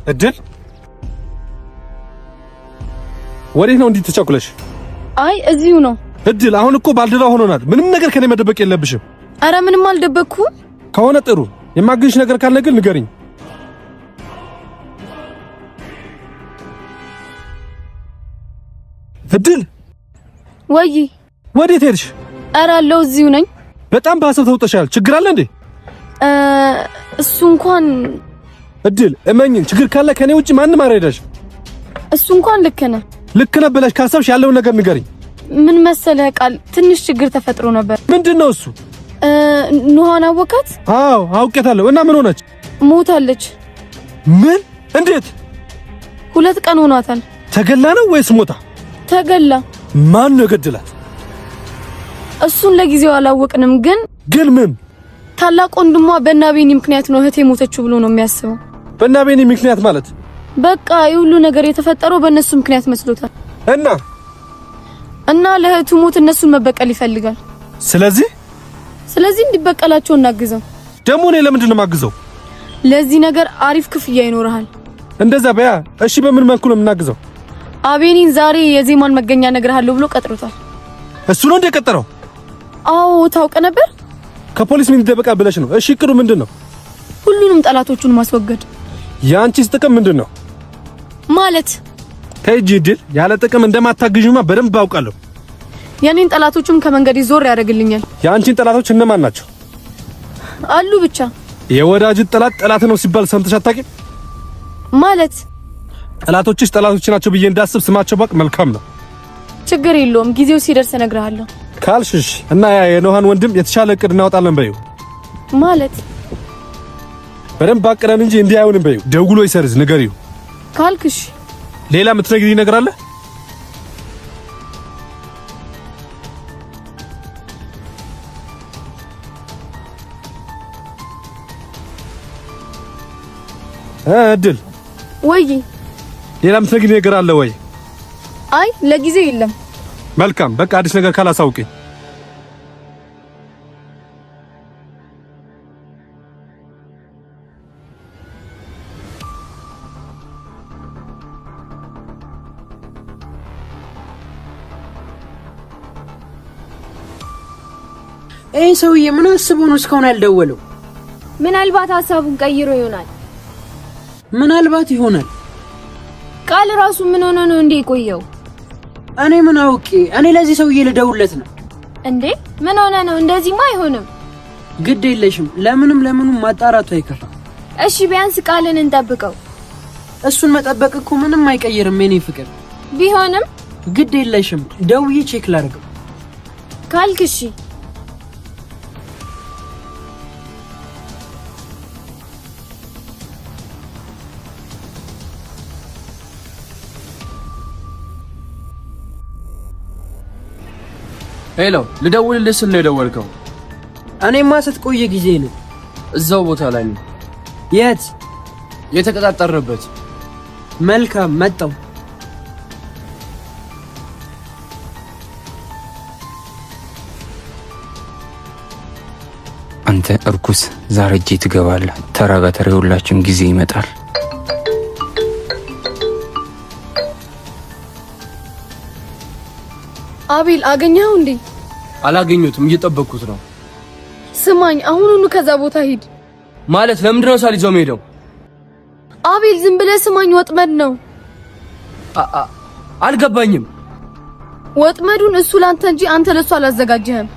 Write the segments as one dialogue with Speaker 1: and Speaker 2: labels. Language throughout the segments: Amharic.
Speaker 1: እድል ወዴት ነው እንዲህ ተቸኩለሽ?
Speaker 2: አይ እዚሁ ነው።
Speaker 1: እድል አሁን እኮ ባልደራ ሆኖናል። ምንም ነገር ከኔ መደበቅ የለብሽም።
Speaker 2: አረ ምንም አልደበቅኩም።
Speaker 1: ከሆነ ጥሩ። የማግኝሽ ነገር ካለ ግን ንገሪኝ። እድል
Speaker 2: ወይ
Speaker 1: ወዴት ሄድሽ?
Speaker 2: አረ አለው እዚሁ ነኝ።
Speaker 1: በጣም ባሰብ ተውጠሻል። ችግር አለ እንዴ?
Speaker 2: እሱ እንኳን
Speaker 1: እድል እመኝኝ፣ ችግር ካለ ከኔ ውጪ ማንንም አልረዳሽ።
Speaker 2: እሱ እንኳን ልክ ነህ
Speaker 1: ብለሽ ካሰብሽ ያለውን ነገር ንገሪኝ።
Speaker 2: ምን መሰለህ ቃል ትንሽ ችግር ተፈጥሮ ነበር።
Speaker 1: ምንድነው እሱ?
Speaker 2: ኑሃን አወቃት?
Speaker 1: አዎ አውቄታለሁ። እና ምን ሆነች?
Speaker 2: ሞታለች።
Speaker 1: ምን? እንዴት?
Speaker 2: 2 ቀን ሆኗታል።
Speaker 1: ተገላ ነው ወይስ ሞታ?
Speaker 2: ተገላ።
Speaker 1: ማን ነው የገደላት?
Speaker 2: እሱን ለጊዜው አላወቅንም። ግን
Speaker 1: ምን?
Speaker 2: ታላቅ ወንድሟ በእናቤኒ ምክንያት ነው እህቴ ሞተችው ብሎ ነው የሚያስበው።
Speaker 1: በእናቤኒ ምክንያት ማለት?
Speaker 2: በቃ የሁሉ ነገር የተፈጠረው በእነሱ ምክንያት መስሎታል። እና ለእህቱ ሞት እነሱን መበቀል ይፈልጋል። ስለዚህ እንዲበቀላቸው እናግዘው።
Speaker 1: ደግሞ እኔ ለምንድን ነው የማግዘው?
Speaker 2: ለዚህ ነገር አሪፍ ክፍያ ይኖርሃል።
Speaker 1: እንደዛ በያ። እሺ በምን መልኩ ነው የምናግዘው?
Speaker 2: አቤኒን ዛሬ የዜማን መገኛ ነግርሃለሁ ብሎ ቀጥሮታል።
Speaker 1: እሱ ነው እንደ ቀጠረው?
Speaker 2: አዎ ታውቀ ነበር።
Speaker 1: ከፖሊስ ምን ይደበቃል ብለሽ ነው? እሺ እቅዱ ምንድን ነው?
Speaker 2: ሁሉንም ጠላቶቹን ማስወገድ።
Speaker 1: ያንቺስ ጥቅም ምንድን ነው?
Speaker 2: ማለት
Speaker 1: ከእጅ ድል ያለ ጥቅም እንደማታግዥማ በደንብ አውቃለሁ።
Speaker 2: የኔን ጠላቶችም ከመንገድ ይዞር ያደርግልኛል።
Speaker 1: ያንቺን ጠላቶች እነማን ናቸው?
Speaker 2: አሉ ብቻ።
Speaker 1: የወዳጅ ጠላት ነው ሲባል ሰምተሽ አታውቂም?
Speaker 2: ማለት
Speaker 1: ጠላቶችሽ ጠላቶች ናቸው ብዬ እንዳስብ ስማቸው ባቅ መልካም ነው።
Speaker 2: ችግር የለውም፣ ጊዜው ሲደርስ እነግርሃለሁ።
Speaker 1: ካልሽሽ እና ያ የኖሃን ወንድም የተሻለ እቅድ እናወጣለን በይው።
Speaker 2: ማለት
Speaker 1: በደንብ አቅደን እንጂ እንዲህ አይሆንም በይው። ደውሎ ይሰርዝ ንገሪው
Speaker 2: ካልክሽ።
Speaker 1: ሌላ የምትነግሪኝ ነገር አለ? እድል
Speaker 2: ወይ
Speaker 1: ሌላ የምትነግሪኝ ነገር አለ ወይ?
Speaker 2: አይ ለጊዜው የለም።
Speaker 1: መልካም በቃ አዲስ ነገር ካላሳውቀኝ።
Speaker 3: ሰውዬ ምን አስቦ ነው እስካሁን ያልደወለው?
Speaker 4: ምናልባት ሐሳቡን ቀይሮ ይሆናል።
Speaker 3: ምናልባት ይሆናል።
Speaker 4: ቃል ራሱ ምን ሆነ ነው እንዴ ቆየው?
Speaker 3: እኔ ምን አውቄ? እኔ ለዚህ ሰውዬ ልደውልለት ነው
Speaker 4: እንዴ? ምን ሆነ ነው? እንደዚህማ አይሆንም።
Speaker 3: ግድ የለሽም። ለምንም ማጣራቱ አይከፋ።
Speaker 4: እሺ ቢያንስ ቃልን እንጠብቀው።
Speaker 3: እሱን መጠበቅ እኮ ምንም አይቀይርም የኔ ፍቅር።
Speaker 4: ቢሆንም
Speaker 3: ግድ የለሽም። ደውዬ ቼክ ላድርገው
Speaker 4: ካልክሽ።
Speaker 5: ሄሎ፣ ልደውልልህ ስል ነው የደወልከው?
Speaker 3: እኔማ ስትቆየ ጊዜ ነው።
Speaker 5: እዛው ቦታ ላይ ነው።
Speaker 3: የት?
Speaker 5: የተቀጣጠርንበት።
Speaker 3: መልካም መጣው።
Speaker 6: አንተ እርኩስ፣ ዛሬ እጄ ትገባለህ። ተራ በተራ ሁላችን ጊዜ ይመጣል።
Speaker 2: አቤል አገኘኸው እንዴ?
Speaker 5: አላገኙትም፣ እየጠበቅኩት ነው።
Speaker 2: ስማኝ፣ አሁኑኑ ከዛ ቦታ ሂድ።
Speaker 5: ማለት ለምንድነው ሳልይዘው ሄደው?
Speaker 2: አቤል ዝም ብለህ ስማኝ፣ ወጥመድ ነው።
Speaker 5: አልገባኝም።
Speaker 2: ወጥመዱን እሱ ላንተ እንጂ አንተ ለሱ አላዘጋጀህም።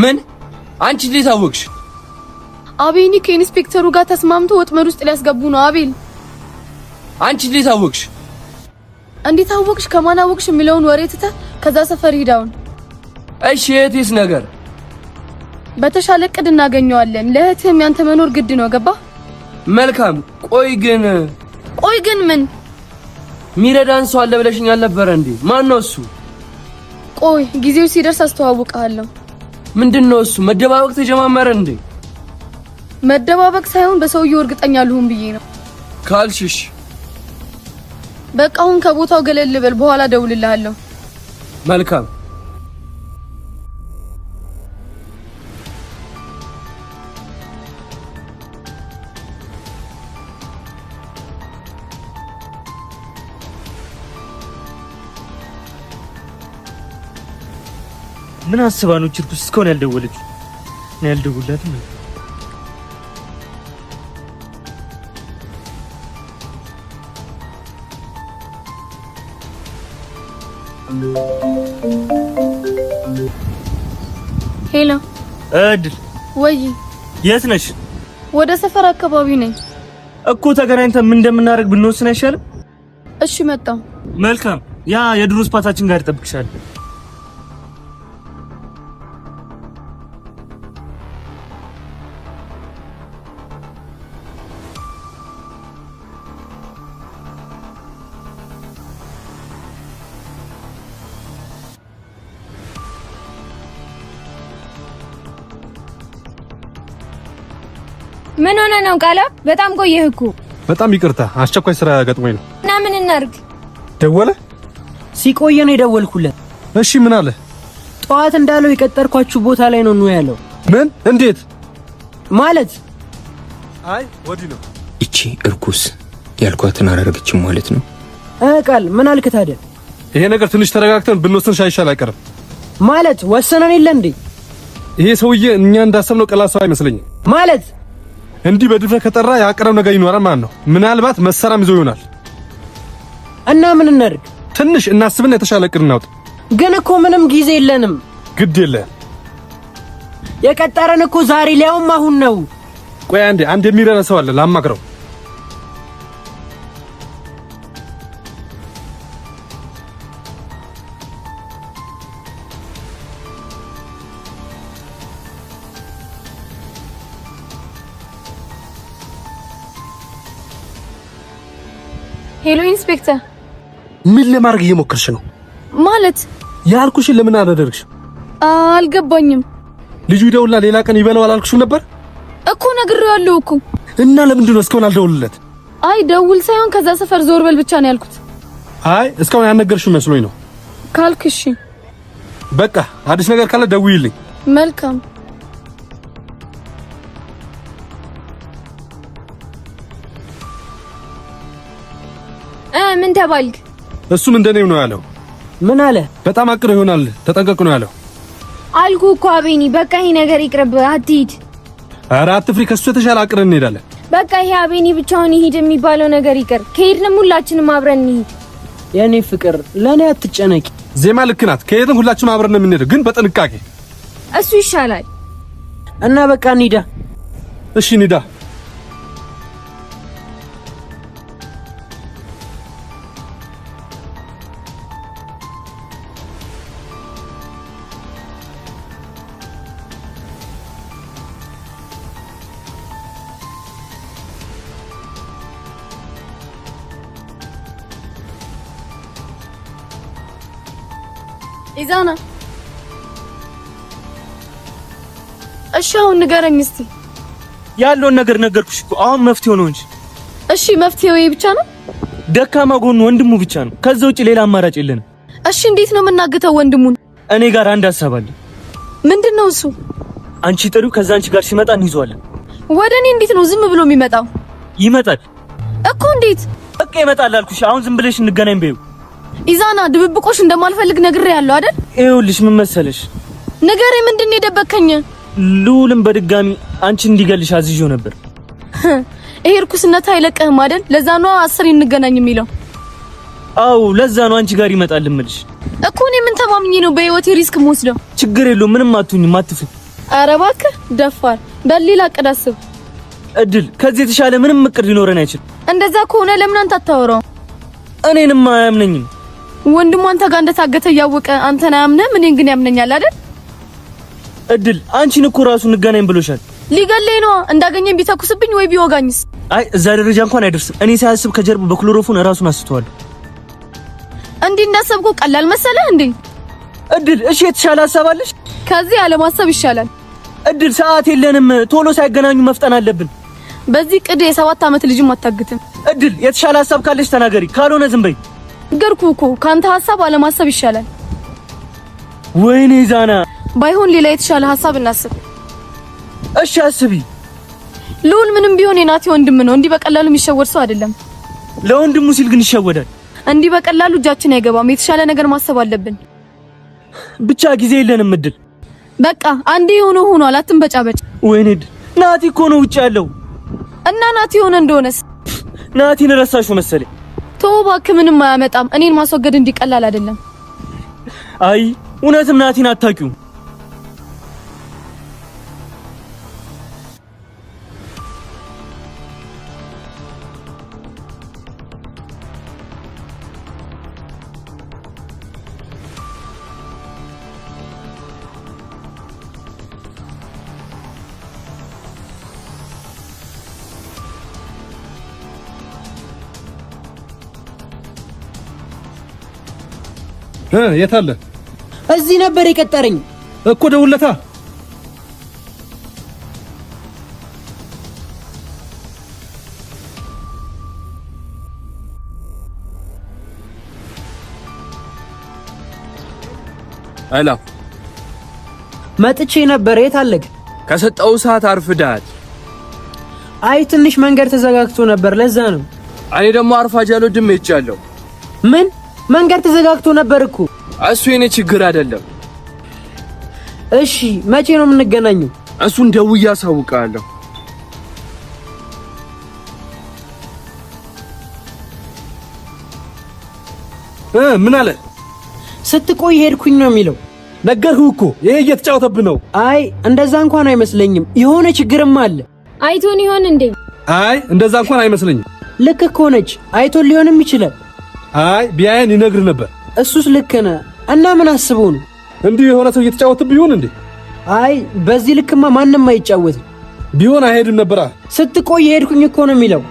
Speaker 5: ምን? አንቺ እንዴት አወቅሽ?
Speaker 2: አቤኒ ከኢንስፔክተሩ ጋር ተስማምቶ ወጥመድ ውስጥ ሊያስገቡ ነው። አቤል
Speaker 5: አንቺ እንዴት አወቅሽ?
Speaker 2: እንዴት አወቅሽ ከማን አወቅሽ የሚለውን ወሬ ትተህ ከዛ ሰፈር ሂዳውን።
Speaker 5: እሺ የእህቴስ ነገር?
Speaker 2: በተሻለ እቅድ እናገኘዋለን። ለእህትህም ያንተ መኖር ግድ ነው። ገባ?
Speaker 5: መልካም። ቆይ ግን
Speaker 2: ምን?
Speaker 5: ሚረዳን ሰው አለ ብለሽኝ አልነበረ እንዴ? ማን ነው እሱ?
Speaker 2: ቆይ ጊዜው ሲደርስ አስተዋውቅሃለሁ።
Speaker 5: ምንድነው እሱ? መደባበቅ ተጀማመረ እንዴ?
Speaker 2: መደባበቅ ሳይሆን በሰውየው እርግጠኛ ልሁን ብዬ ነው።
Speaker 5: ካልሽሽ
Speaker 2: በቃ አሁን ከቦታው ገለል በል፣ በኋላ ደውልልሃለሁ።
Speaker 5: መልካም።
Speaker 7: ምን አስባ ነው ችርኩስ እስካሁን ያልደወለች? እኔ ያልደውላትም።
Speaker 2: ሄሎ
Speaker 7: እድል
Speaker 2: ወይ
Speaker 7: የት ነሽ?
Speaker 2: ወደ ሰፈር አካባቢ ነኝ
Speaker 7: እኮ ተገናኝተን ምን እንደምናደርግ ብንወስን አይሻልም?
Speaker 2: እሺ መጣሁ።
Speaker 7: መልካም ያ የድሮ ስፓታችን ጋር ይጠብቅሻል።
Speaker 4: ምን ሆነ ነው ቃላ? በጣም ቆየህ እኮ።
Speaker 1: በጣም ይቅርታ አስቸኳይ ስራ ገጥሞኝ ነው።
Speaker 4: እና ምን እናርግ?
Speaker 1: ደወለ?
Speaker 3: ሲቆየ ነው የደወልኩለት።
Speaker 1: እሺ ምን አለ?
Speaker 3: ጠዋት እንዳለው የቀጠርኳችሁ ቦታ ላይ ነው ያለው።
Speaker 1: ምን? እንዴት
Speaker 3: ማለት?
Speaker 1: አይ ወዲህ ነው።
Speaker 6: እቺ እርኩስ ያልኳትን አላረገችም ማለት ነው።
Speaker 3: ቃል ምን አልክ ታዲያ?
Speaker 1: ይሄ ነገር ትንሽ ተረጋግተን ብንወስን ሻይሻል አይቀርም።
Speaker 3: ማለት ወሰነን የለ እንዴ?
Speaker 1: ይሄ ሰውዬ እኛ እንዳሰብነው ቀላል ሰው አይመስለኝም።
Speaker 3: ማለት
Speaker 1: እንዲህ በድፍረት ከጠራ ያቀረው ነገር ይኖራል ማለት ነው። ምናልባት መሰራም ይዞ ይሆናል።
Speaker 3: እና ምን እናድርግ?
Speaker 1: ትንሽ እናስብና የተሻለ እቅድ እናውጥ።
Speaker 3: ግን እኮ ምንም ጊዜ የለንም።
Speaker 1: ግድ የለም።
Speaker 3: የቀጠረን እኮ ዛሬ ሊያውም አሁን ነው።
Speaker 1: ቆይ አንድ የሚረዳ ሰው አለ ላማክረው።
Speaker 2: ሄሎ ኢንስፔክተር።
Speaker 1: ምን ለማድረግ እየሞከርሽ ነው?
Speaker 2: ማለት
Speaker 1: ያልኩሽን ለምን አላደረግሽ?
Speaker 2: አልገባኝም።
Speaker 1: ልጁ ይደውልና ሌላ ቀን ይበላው አላልኩሽም ነበር
Speaker 2: እኮ? ነግሬዋለሁ እኮ።
Speaker 1: እና ለምንድን ነው እስካሁን አልደውልለት?
Speaker 2: አይ ደውል ሳይሆን ከዛ ሰፈር ዞር በል ብቻ ነው ያልኩት።
Speaker 1: አይ እስካሁን ያነገርሽው መስሎኝ ነው።
Speaker 2: ካልክሽ
Speaker 1: በቃ አዲስ ነገር ካለ ደውይልኝ።
Speaker 2: መልካም።
Speaker 4: ምን ተባልክ?
Speaker 1: እሱም እንደኔው ነው ያለው።
Speaker 3: ምን አለ?
Speaker 1: በጣም አቅር ይሆናል ተጠንቀቅ ነው ያለው።
Speaker 4: አልኩ እኮ አቤኒ፣ በቃ ይሄ ነገር ይቅርብ፣ አትሂድ።
Speaker 1: ኧረ አትፍሪ፣ ከሱ የተሻለ አቅረን እንሄዳለን።
Speaker 4: በቃ ይሄ አቤኒ ብቻውን ይሄድ የሚባለው ነገር ይቅር። ከሄድንም ሁላችንም አብረን እንሂድ።
Speaker 3: የኔ ፍቅር ለኔ አትጨነቂ።
Speaker 1: ዜማ ልክ ናት። ከሄድን ሁላችንም አብረን ነው የምንሄደው፣ ግን በጥንቃቄ።
Speaker 4: እሱ ይሻላል።
Speaker 3: እና በቃ እንሂዳ።
Speaker 1: እሺ እንሂዳ።
Speaker 2: ኢዛና እሺ አሁን ንገረኝ እስቲ።
Speaker 7: ያለውን ነገር ነገርኩሽ እኮ። አሁን መፍትሄው ነው እንጂ።
Speaker 2: እሺ መፍትሄው ይሄ ብቻ ነው?
Speaker 7: ደካማ ጎኑ ወንድሙ ብቻ ነው። ከዛ ውጪ ሌላ አማራጭ የለንም።
Speaker 2: እሺ እንዴት ነው የምናግተው ወንድሙን?
Speaker 7: እኔ ጋር አንድ ሐሳብ አለ።
Speaker 2: ምንድነው እሱ?
Speaker 7: አንቺ ጥሪው፣ ከዛ አንቺ ጋር ሲመጣ እንይዘዋለን።
Speaker 2: ወደ እኔ እንዴት ነው ዝም ብሎ የሚመጣው?
Speaker 7: ይመጣል
Speaker 2: እኮ። እንዴት?
Speaker 7: በቃ ይመጣል አልኩሽ። አሁን ዝም ብለሽ እንገናኝ በይው።
Speaker 2: ኢዛና ድብብቆሽ እንደማልፈልግ ነግሬያለሁ አይደል?
Speaker 7: ይኸውልሽ ምን መሰለሽ፣
Speaker 2: ንገሬ፣ ምንድነው የደበከኝ?
Speaker 7: ልዑልም በድጋሚ አንቺን እንዲገልሽ አዝዤው ነበር።
Speaker 2: ይሄ እርኩስነት አይለቀህም አይደል? ለዛ ነው 10 እንገናኝ የሚለው።
Speaker 7: አው ለዛ ነው አንቺ ጋር ይመጣል እምልሽ
Speaker 2: እኮ። እኔ ምን ተማምኜ ነው በህይወቴ ሪስክ የምወስደው?
Speaker 7: ችግር የለውም፣ ምንም አትሁኝም፣ አትፍሪ።
Speaker 2: ኧረ እባክህ ደፋር፣ በሌላ እቅድ አስብ።
Speaker 7: እድል፣ ከዚህ የተሻለ ምንም እቅድ ሊኖረን አይችልም።
Speaker 2: እንደዛ ከሆነ ለምን አንተ አታወራው?
Speaker 7: እኔንም አያምነኝም።
Speaker 2: ወንድሙ አንተ ጋር እንደታገተ እያወቀ አንተን አያምነህም፣ እኔን ግን ያምነኛል አይደል?
Speaker 7: እድል፣ አንቺን እኮ ራሱ እንገናኝ ብሎሻል።
Speaker 2: ሊገለኝ ነው። እንዳገኘኝ ቢተኩስብኝ ወይ ቢወጋኝስ?
Speaker 7: አይ እዛ ደረጃ እንኳን አይደርስም። እኔ ሳያስብ ከጀርባ በክሎሮፎን ራሱን አስተዋል።
Speaker 2: እንዲህ እንዳሰብኩ ቀላል መሰለህ እንዴ?
Speaker 7: እድል፣ እሺ የተሻለ ሐሳብ አለሽ?
Speaker 2: ከዚህ አለማሰብ ይሻላል።
Speaker 7: እድል፣ ሰዓት የለንም። ቶሎ ሳይገናኙ መፍጠን አለብን።
Speaker 2: በዚህ ቅድ የ7 ዓመት ልጅም አታግትም።
Speaker 7: እድል፣ የተሻለ ሐሳብ ካለሽ ተናገሪ፣ ካልሆነ ዝም በይ።
Speaker 2: ነገርኩህ እኮ ካንተ ሐሳብ አለማሰብ ይሻላል።
Speaker 7: ወይኔ ዛና፣
Speaker 2: ባይሆን ሌላ የተሻለ ሐሳብ እናስብ።
Speaker 7: እሺ አስቢ።
Speaker 2: ልዑል ምንም ቢሆን የናቲ ወንድም ነው። እንዲህ በቀላሉ የሚሸወድ ሰው አይደለም።
Speaker 7: ለወንድሙ ሲል ግን ይሸወዳል።
Speaker 2: እንዲህ በቀላሉ እጃችን አይገባም። የተሻለ ነገር ማሰብ አለብን።
Speaker 7: ብቻ ጊዜ የለንም እድል።
Speaker 2: በቃ አንዴ ሆኗል። አትንበጫበጭ።
Speaker 7: ወይኔ ናቲ እኮ ነው ውጭ ያለው።
Speaker 2: እና ናቲ ሆነ እንደሆነስ?
Speaker 7: ናቲን ረሳሽው መሰለኝ።
Speaker 2: ተው እባክህ፣ ምንም አያመጣም። እኔን ማስወገድ እንዲቀላል አይደለም።
Speaker 7: አይ እውነትም ናቲን አታውቂውም።
Speaker 1: የት አለ?
Speaker 3: እዚህ ነበር የቀጠረኝ
Speaker 1: እኮ ደውለታ።
Speaker 5: አይላ
Speaker 3: መጥቼ ነበር። የት አለህ?
Speaker 5: ከሰጠው ሰዓት አርፍዳል።
Speaker 3: አይ ትንሽ መንገድ ተዘጋግቶ ነበር፣ ለዛ ነው።
Speaker 5: እኔ ደግሞ አርፋጃለሁ። ድሜቻለሁ።
Speaker 3: ምን መንገድ ተዘጋግቶ ነበር እኮ።
Speaker 5: እሱ የኔ ችግር አይደለም።
Speaker 3: እሺ መቼ ነው የምንገናኘው?
Speaker 5: እሱን ደውዬ አሳውቃለሁ።
Speaker 1: ምን አለ?
Speaker 3: ስትቆይ ሄድኩኝ ነው የሚለው።
Speaker 1: ነገርኩህ እኮ ይሄ እየተጫወተብህ ነው።
Speaker 3: አይ እንደዛ እንኳን አይመስለኝም። የሆነ ችግርም አለ።
Speaker 4: አይቶን ይሆን እንዴ?
Speaker 1: አይ እንደዛ እንኳን አይመስለኝም።
Speaker 3: ልክ እኮ ነች። አይቶን ሊሆንም ይችላል።
Speaker 1: አይ ቢያየን ይነግር ነበር።
Speaker 3: እሱስ ልክ ነህ። እና ምን አስበው ነው?
Speaker 1: እንዲህ የሆነ ሰው እየተጫወተብህ ይሆን እንዴ?
Speaker 3: አይ በዚህ ልክማ ማንም አይጫወትም።
Speaker 1: ቢሆን አይሄድም ነበር።
Speaker 3: ስትቆይ ሄድኩኝ እኮ ነው የሚለው።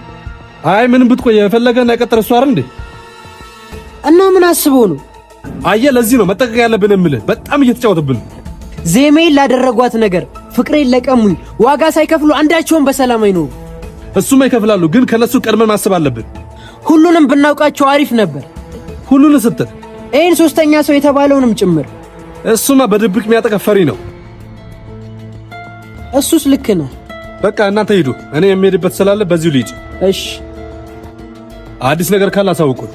Speaker 1: አይ ምንም ብትቆይ የፈለገና የቀጠረ እሱ አይደል እንዴ?
Speaker 3: እና ምን አስበው ነው?
Speaker 1: አየህ ለዚህ ነው መጠቀቅ ያለብን የምልህ። በጣም እየተጫወተብን።
Speaker 3: ዜሜን ላደረጓት ነገር፣ ፍቅሬን ለቀሙኝ፣ ዋጋ ሳይከፍሉ አንዳቸውን በሰላም አይኖሩ።
Speaker 1: እሱማ ይከፍላሉ፣ ግን ከነሱ ቀድመን ማሰብ አለብን።
Speaker 3: ሁሉንም ብናውቃቸው አሪፍ ነበር።
Speaker 1: ሁሉን ስትል
Speaker 3: ይህን ሶስተኛ ሰው የተባለውንም ጭምር።
Speaker 1: እሱማ በድብቅ የሚያጠቃ ፈሪ ነው።
Speaker 3: እሱስ ልክ ነው።
Speaker 1: በቃ እናንተ ሂዱ፣ እኔ የሚሄድበት ስላለ በዚሁ ልሂድ።
Speaker 3: እሺ
Speaker 1: አዲስ ነገር ካለ አሳውቁን።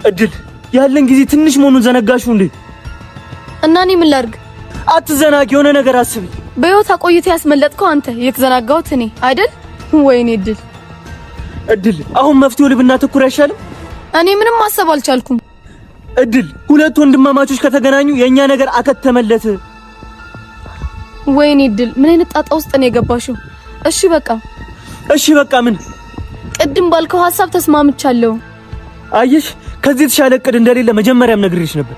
Speaker 7: እድል ያለን ጊዜ ትንሽ መሆኑን ዘነጋሽው እንዴ?
Speaker 2: እና እኔ ምን ላድርግ?
Speaker 7: አትዘናጊ፣ የሆነ ነገር አስቢ።
Speaker 2: በህይወት አቆይቶ ያስመለጥከው አንተ፣ የተዘናጋሁት እኔ አይደል? ወይኔ እድል
Speaker 7: እድል፣ አሁን መፍትሄው ልብና ትኩር አይሻልም?
Speaker 2: እኔ ምንም ማሰብ አልቻልኩም።
Speaker 7: እድል፣ ሁለት ወንድማማቾች ከተገናኙ የኛ ነገር አከተመለት።
Speaker 2: ወይኔ እድል፣ ምን አይነት ጣጣ ውስጥ ነው የገባሽው? እሺ በቃ ምን? ቅድም ባልከው ሐሳብ ተስማምቻለሁ።
Speaker 7: አየሽ፣ ከዚህ የተሻለ እቅድ እንደሌለ መጀመሪያም ነግሬሽ ነበር።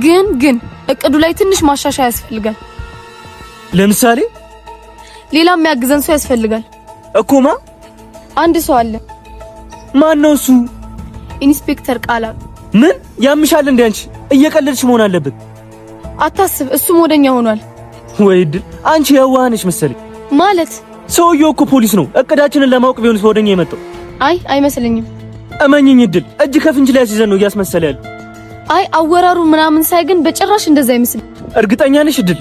Speaker 2: ግን እቅዱ ላይ ትንሽ ማሻሻያ ያስፈልጋል።
Speaker 7: ለምሳሌ
Speaker 2: ሌላ የሚያግዘን ሰው ያስፈልጋል።
Speaker 7: እኮማ
Speaker 2: አንድ ሰው አለ።
Speaker 7: ማን ነው እሱ?
Speaker 2: ኢንስፔክተር ቃላብ።
Speaker 7: ምን ያምሻል እንዴ? አንቺ እየቀለድሽ መሆን አለበት።
Speaker 2: አታስብ፣ እሱም ወደኛ ሆኗል።
Speaker 7: ወይ እድል፣ አንቺ የዋህ ነሽ መሰለኝ።
Speaker 2: ማለት
Speaker 7: ሰውየው እኮ ፖሊስ ነው። እቅዳችንን ለማወቅ ቢሆንስ ወደኛ የመጣው?
Speaker 2: አይ አይመስለኝም።
Speaker 7: እመኝኝ እድል፣ እጅ ከፍንጅ ላይ ያስይዘን ነው እያስመሰለ ያለው።
Speaker 2: አይ አወራሩ ምናምን ሳይ ግን በጭራሽ እንደዛ አይመስልም።
Speaker 7: እርግጠኛ ነሽ እድል?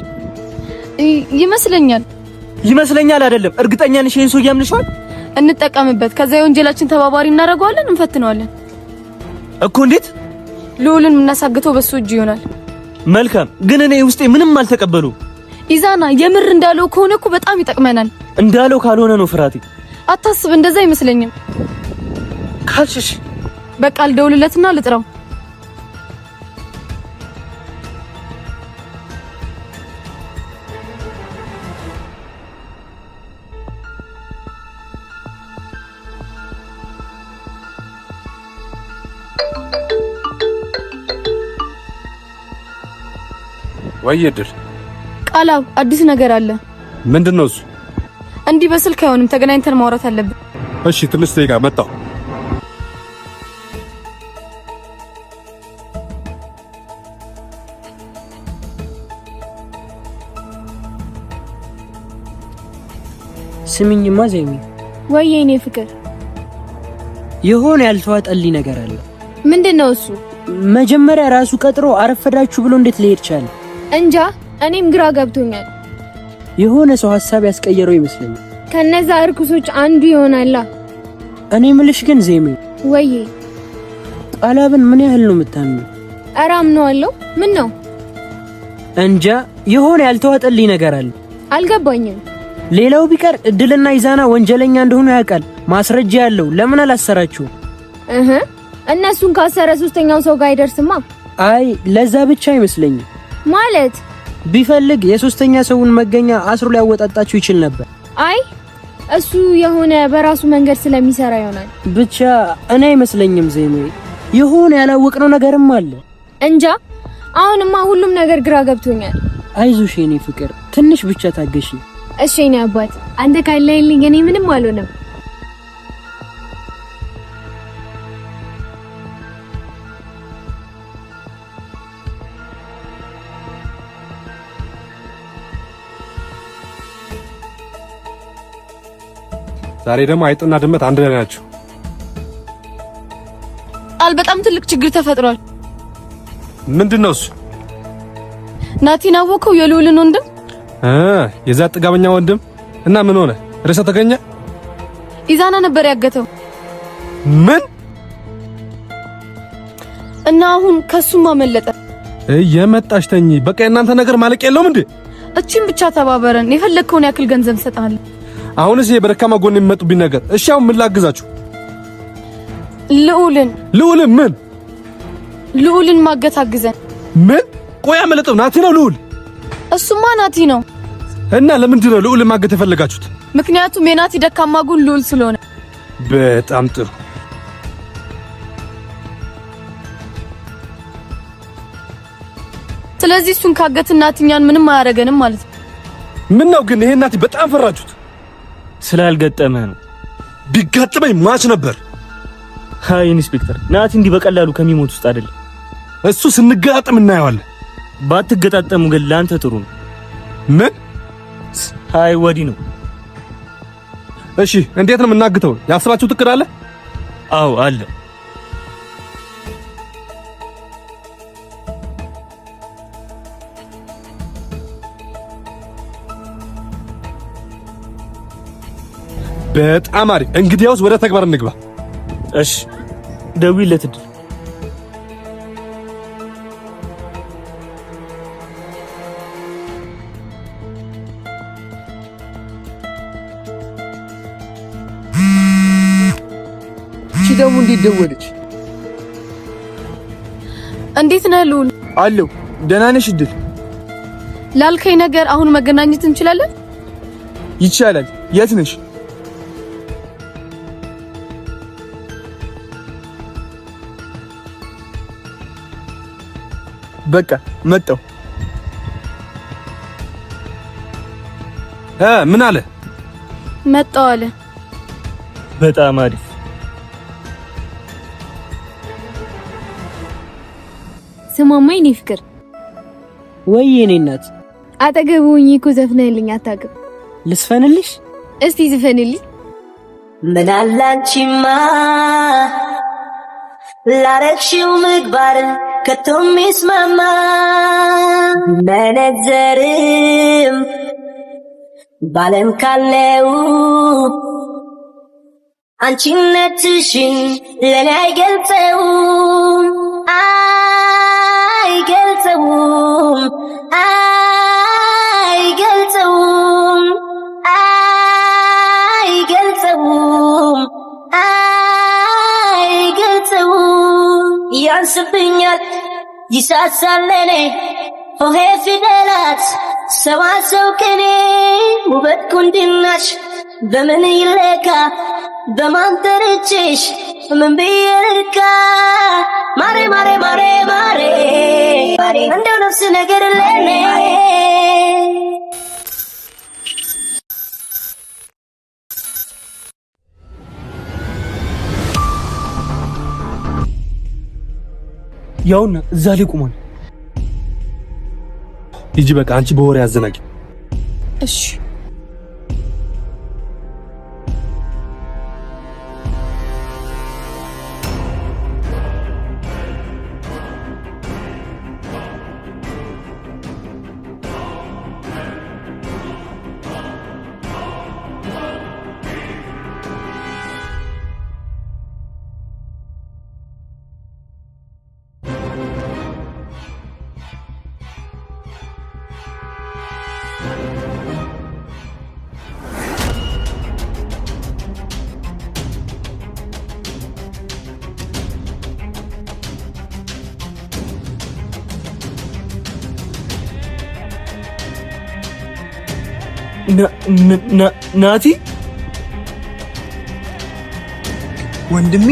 Speaker 2: ይመስለኛል
Speaker 7: አይደለም፣ እርግጠኛ ነሽ? ይሄን ሰው ያምንሽዋል?
Speaker 2: እንጠቀምበት። ከዛ የወንጀላችን ተባባሪ እናደርገዋለን፣ እንፈትነዋለን
Speaker 7: እኮ። እንዴት?
Speaker 2: ልዑልን የምናሳግተው በሱ እጅ ይሆናል።
Speaker 7: መልካም፣ ግን እኔ ውስጤ ምንም አልተቀበሉ።
Speaker 2: ኢዛና የምር እንዳለው ከሆነ እኮ በጣም ይጠቅመናል።
Speaker 7: እንዳለው ካልሆነ ነው ፍራቴ።
Speaker 2: አታስብ፣ እንደዛ አይመስለኝም።
Speaker 7: ካልሽሽ
Speaker 2: በቃ ልደውልለትና ልጥራው።
Speaker 1: ወይ እድል፣
Speaker 2: ቃላብ አዲስ ነገር አለ።
Speaker 1: ምንድነው እሱ?
Speaker 2: እንዲህ በስልክ አይሆንም፣ ተገናኝተን ማውራት አለብን።
Speaker 1: እሺ ትንሽ ደቂቃ መጣሁ።
Speaker 3: ስሚኝማ ዜሚ።
Speaker 4: ወይ የኔ ፍቅር፣
Speaker 3: የሆነ ያልተዋጠልኝ ነገር አለ።
Speaker 4: ምንድነው እሱ?
Speaker 3: መጀመሪያ ራሱ ቀጥሮ አረፈዳችሁ ብሎ እንዴት ሊሄድ ቻለ?
Speaker 4: እንጃ እኔም ግራ ገብቶኛል።
Speaker 3: የሆነ ሰው ሐሳብ ያስቀየረው ይመስለኛል።
Speaker 4: ከነዛ እርኩሶች አንዱ ይሆናላ።
Speaker 3: እኔ ምልሽ ግን ዜሜ
Speaker 4: ወይ
Speaker 3: ቃላብን ምን ያህል ነው የምታምነው?
Speaker 4: ኧረ አምነዋለሁ። ምን ነው?
Speaker 3: እንጃ የሆነ ያልተዋጠልኝ ነገር አለ።
Speaker 4: አልገባኝም።
Speaker 3: ሌላው ቢቀር እድልና ኢዛና ወንጀለኛ እንደሆኑ ያውቃል። ማስረጃ ያለው ለምን አላሰራችሁ?
Speaker 4: እነሱን ካሰረ ሶስተኛው ሰው ጋር አይደርስማ።
Speaker 3: አይ ለዛ ብቻ አይመስለኝም።
Speaker 4: ማለት
Speaker 3: ቢፈልግ የሶስተኛ ሰውን መገኛ አስሮ ሊያወጣጣችሁ ይችል ነበር።
Speaker 4: አይ እሱ የሆነ በራሱ መንገድ ስለሚሰራ ይሆናል።
Speaker 3: ብቻ እኔ አይመስለኝም ዜሜ። የሆነ ያላወቅነው ነገርም አለ።
Speaker 4: እንጃ አሁንማ ሁሉም ነገር ግራ ገብቶኛል።
Speaker 3: አይዞሽ የኔ ፍቅር ትንሽ ብቻ ታገሺ።
Speaker 4: እሺ የኔ አባት አንተ ካለህልኝ እኔ ምንም አልሆንም።
Speaker 1: ዛሬ ደግሞ አይጥና ድመት አንድ ላይ ናቸው።
Speaker 2: በጣም ትልቅ ችግር ተፈጥሯል።
Speaker 1: ምንድነው እሱ?
Speaker 2: ናቲን አወቀው የልዑልን ወንድም
Speaker 1: የዛ ጥጋበኛ ወንድም እና ምን ሆነ? ርዕሰ ተገኘ?
Speaker 2: ኢዛና ነበር ያገተው።
Speaker 1: ምን?
Speaker 2: እና አሁን ከሱም አመለጠ።
Speaker 1: የመጣሽ ተኝ። በቃ የእናንተ ነገር ማለቅ የለውም እንዴ?
Speaker 2: እቺን ብቻ ተባበረን፣ የፈለግከውን ያክል ገንዘብ እንሰጣለን።
Speaker 1: አሁንስ የበረካማ ጎን የሚመጡብኝ ነገር። እሺ አሁን ምን ላግዛችሁ? ልዑልን ምን?
Speaker 2: ልዑልን ማገት አግዘን።
Speaker 1: ምን? ቆይ አመለጠው ናቲ ነው ልዑል?
Speaker 2: እሱማ ናቲ ነው።
Speaker 1: እና ለምንድን ነው ልዑልን ማገት የፈለጋችሁት?
Speaker 2: ምክንያቱም የናቲ ደካማ ጎን ልዑል ስለሆነ።
Speaker 1: በጣም ጥሩ።
Speaker 2: ስለዚህ እሱን ካገትን ናቲኛን ምንም አያደርገንም ማለት ነው።
Speaker 1: ምን ነው ግን ይሄን ናቲ በጣም ፈራችሁት?
Speaker 7: ስላልገጠመ ነው።
Speaker 1: ቢጋጥመኝ ማች ነበር።
Speaker 7: ሃይ ኢንስፔክተር፣ ናቲ እንዲህ በቀላሉ ከሚሞት ውስጥ አይደለም።
Speaker 1: እሱ ስንገጣጠም እናየዋለን።
Speaker 7: ባትገጣጠሙ ግን ላንተ ጥሩ ነው።
Speaker 1: ምን?
Speaker 7: ሃይ ወዲህ ነው።
Speaker 1: እሺ እንዴት ነው የምናግተው? ያስባችሁት እቅድ አለ?
Speaker 7: አዎ አለ።
Speaker 1: በጣም አሪፍ። እንግዲያውስ ወደ ተግባር እንግባ።
Speaker 7: እሺ ደውይለት እድል።
Speaker 3: ደግሞ እንዴት ደወለች?
Speaker 2: እንዴት ነህ ልዑል?
Speaker 3: አለው። ደህና ነሽ እድል?
Speaker 2: ላልከኝ ነገር አሁን መገናኘት እንችላለን?
Speaker 3: ይቻላል። የት ነሽ? በቃ መጣሁ።
Speaker 1: ምን አለ?
Speaker 2: መጣሁ አለ።
Speaker 7: በጣም አሪፍ።
Speaker 4: ስማማ የኔ ፍቅር።
Speaker 3: ወይ የኔ እናት።
Speaker 4: አጠገቡኝ እኮ ዘፍነህልኝ አታውቅም።
Speaker 3: ልስፈንልሽ?
Speaker 4: እስቲ ዝፈንልኝ።
Speaker 8: ምን አላንቺማ ላረግሽው ምግባር ከቶም ይስማማ መነዘርም ባለም ካለው አንቺነትሽን ለኔ አይገልጸውም አይገልጸውም አይገልጸውም አይገልጸውም አይገልጸውም ያንስብኛል ይሳሳል ለኔ ሆሄ ፊደላት ሰዋሰው ከኔ ውበት ኩንድናሽ በምን ይለካ በማን ተርቼሽ ምን ብየልካ ማሬ ማሬ ማሬ ማሬ እንደው ነፍስ ነገር ለኔ
Speaker 7: ያውና እዛ ላይ ቆሟል።
Speaker 1: ሂጂ በቃ አንቺ በወሬ አዘናቂ።
Speaker 2: እሺ
Speaker 7: ናቲ
Speaker 3: ወንድሜ